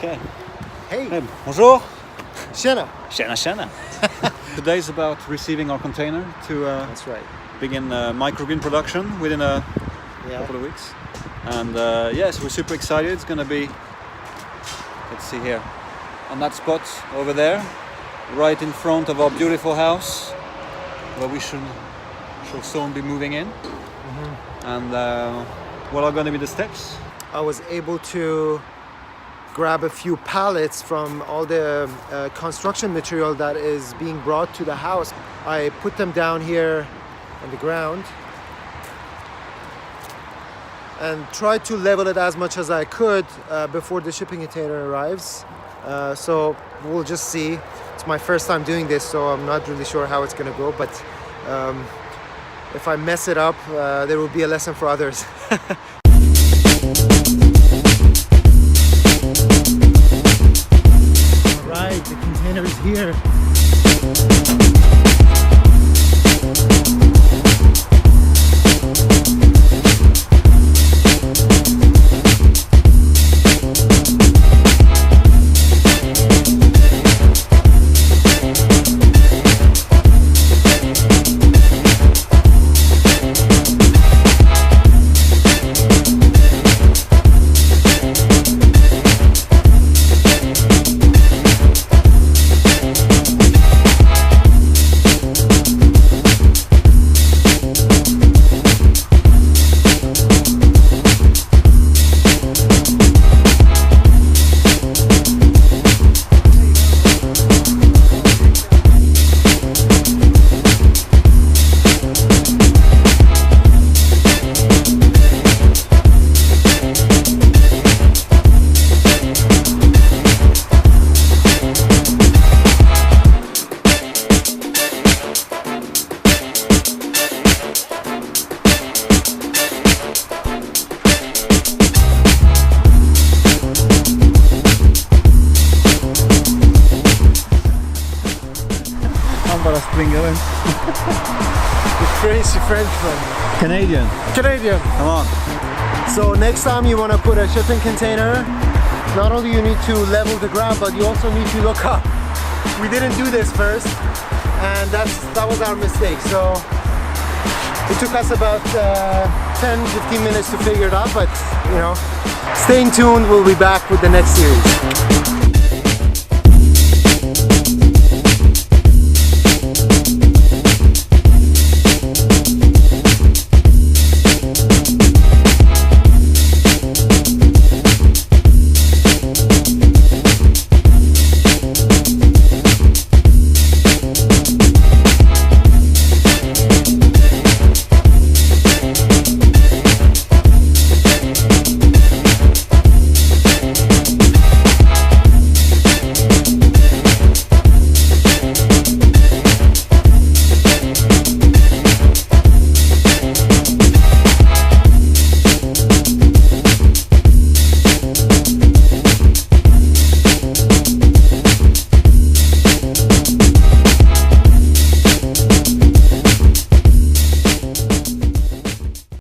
Okay. Hey. Bonjour. Tjena. Tjena, tjena. Today is about receiving our container to That's right. begin microgreen production within a couple of weeks. And yes, we're super excited. It's going to be, let's see here, on that spot over there, right in front of our beautiful house, where we shall soon be moving in. And what are going to be the steps? I was able to grab a few pallets from all the construction material that is being brought to the house. I put them down here on the ground and tried to level it as much as I could before the shipping container arrives. So we'll just see. It's my first time doing this, so I'm not really sure how it's gonna go, but if I mess it up, there will be a lesson for others. Alright, the container is here. Going. The crazy Frenchman. Canadian. Come on. So next time you want to put a shipping container, not only you need to level the ground, but you also need to look up. We didn't do this first, and that was our mistake. So it took us about 10-15 minutes to figure it out, but you know, stay tuned. We'll be back with the next series.